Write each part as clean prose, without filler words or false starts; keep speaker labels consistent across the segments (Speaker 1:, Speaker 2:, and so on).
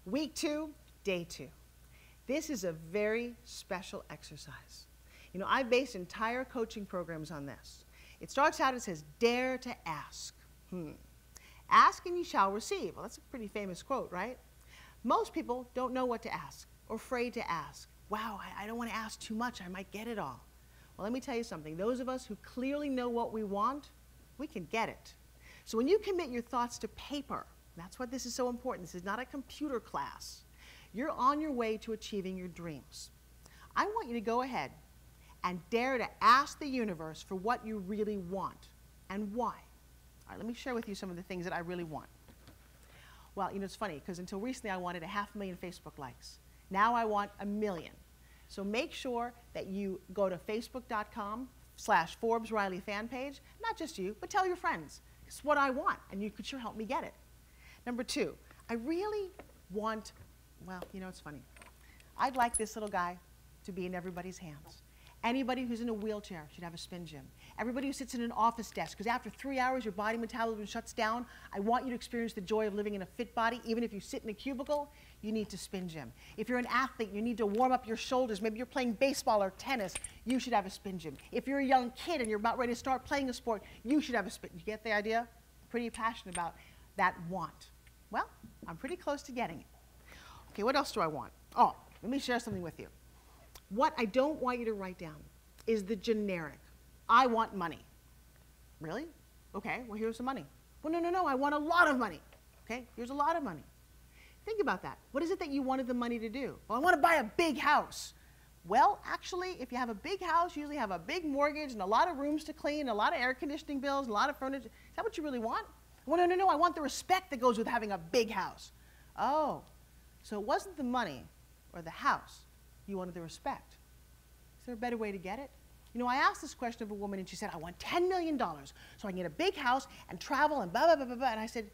Speaker 1: Week 2, day 2. This is a very special exercise. You know, I based entire coaching programs on this. It starts out, it says, dare to ask. Ask and you shall receive. Well, that's a pretty famous quote, right? Most people don't know what to ask or afraid to ask. Wow, I don't want to ask too much. I might get it all. Well, let me tell you something. Those of us who clearly know what we want, we can get it. So when you commit your thoughts to paper, that's what this is so important. This is not a computer class. You're on your way to achieving your dreams. I want you to go ahead and dare to ask the universe for what you really want and why. All right, let me share with you some of the things that I really want. Well, you know, it's funny, because until recently I wanted 500,000 Facebook likes. Now I want 1 million. So make sure that you go to facebook.com/Forbes Riley fan page. Not just you, but tell your friends. It's what I want, and you could sure help me get it. Number 2, I really want, well, you know, it's funny. I'd like this little guy to be in everybody's hands. Anybody who's in a wheelchair should have a spin gym. Everybody who sits in an office desk, because after 3 hours your body metabolism shuts down. I want you to experience the joy of living in a fit body. Even if you sit in a cubicle, you need to spin gym. If you're an athlete, you need to warm up your shoulders. Maybe you're playing baseball or tennis, you should have a spin gym. If you're a young kid and you're about ready to start playing a sport, you should have a spin. You get the idea? I'm pretty passionate about that want. Well, I'm pretty close to getting it. Okay, what else do I want? Oh, let me share something with you. What I don't want you to write down is the generic. I want money. Really? Okay, well, here's some money. Well, no, I want a lot of money. Okay, here's a lot of money. Think about that. What is it that you wanted the money to do? Well, I want to buy a big house. Well, actually, if you have a big house, you usually have a big mortgage and a lot of rooms to clean, a lot of air conditioning bills, a lot of furniture. Is that what you really want? Well, no, I want the respect that goes with having a big house. Oh, so it wasn't the money or the house. You wanted the respect. Is there a better way to get it? You know, I asked this question of a woman, and she said, I want $10 million so I can get a big house and travel and blah, blah, blah, blah, blah. And I said,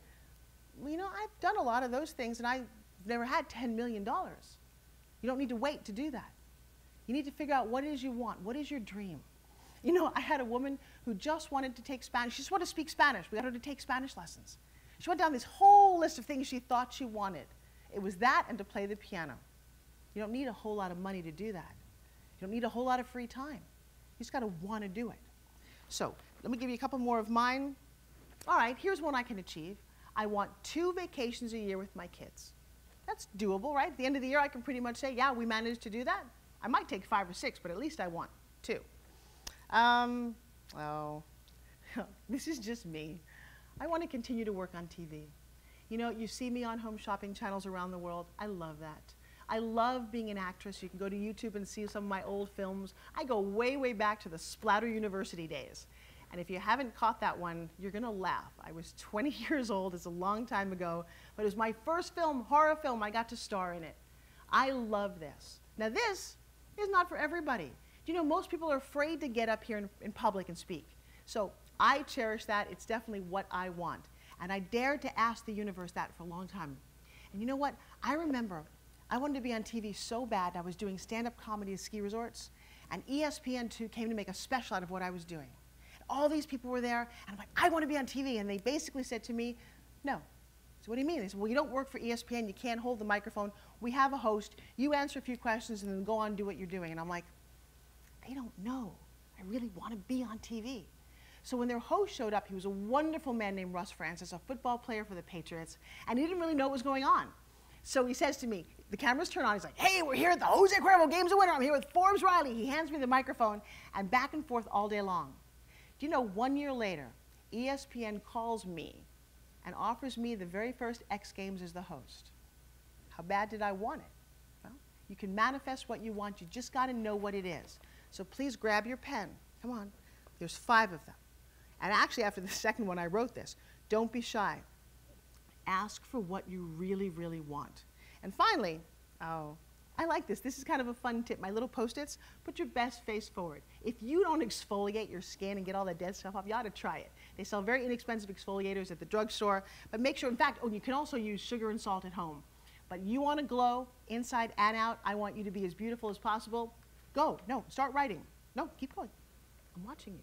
Speaker 1: well, you know, I've done a lot of those things, and I've never had $10 million. You don't need to wait to do that. You need to figure out what it is you want. What is your dream? You know, I had a woman who just wanted to take Spanish. She just wanted to speak Spanish. We got her to take Spanish lessons. She went down this whole list of things she thought she wanted. It was that and to play the piano. You don't need a whole lot of money to do that. You don't need a whole lot of free time. You just got to want to do it. So let me give you a couple more of mine. All right, here's one I can achieve. I want 2 vacations a year with my kids. That's doable, right? At the end of the year, I can pretty much say, yeah, we managed to do that. I might take 5 or 6, but at least I want 2. Oh, this is just me. I want to continue to work on TV. You know, you see me on home shopping channels around the world. I love that. I love being an actress. You can go to YouTube and see some of my old films. I go way, way back to the Splatter University days. And if you haven't caught that one, you're going to laugh. I was 20 years old. It's a long time ago. But it was my first film, horror film. I got to star in it. I love this. Now, this is not for everybody. You know, most people are afraid to get up here in public and speak. So I cherish that. It's definitely what I want. And I dared to ask the universe that for a long time. And you know what? I remember I wanted to be on TV so bad. I was doing stand-up comedy at ski resorts. And ESPN2 came to make a special out of what I was doing. All these people were there. And I'm like, I want to be on TV. And they basically said to me, no. So what do you mean? They said, well, you don't work for ESPN. You can't hold the microphone. We have a host. You answer a few questions and then go on and do what you're doing. And I'm like, they don't know. I really want to be on TV. So when their host showed up, he was a wonderful man named Russ Francis, a football player for the Patriots, and he didn't really know what was going on. So he says to me, the cameras turn on, he's like, hey, we're here at the Jose Cuervo Game's a Winner. I'm here with Forbes Riley. He hands me the microphone, and back and forth all day long. Do you know, 1 year later, ESPN calls me and offers me the very first X Games as the host. How bad did I want it? Well, you can manifest what you want. You just got to know what it is. So please grab your pen. Come on. There's 5 of them. And actually, after the second one, I wrote this. Don't be shy. Ask for what you really, really want. And finally, oh, I like this. This is kind of a fun tip. My little Post-its, put your best face forward. If you don't exfoliate your skin and get all that dead stuff off, you ought to try it. They sell very inexpensive exfoliators at the drugstore. But make sure, in fact, oh, you can also use sugar and salt at home. But you want to glow inside and out. I want you to be as beautiful as possible. Go. No, start writing. No, keep going. I'm watching you.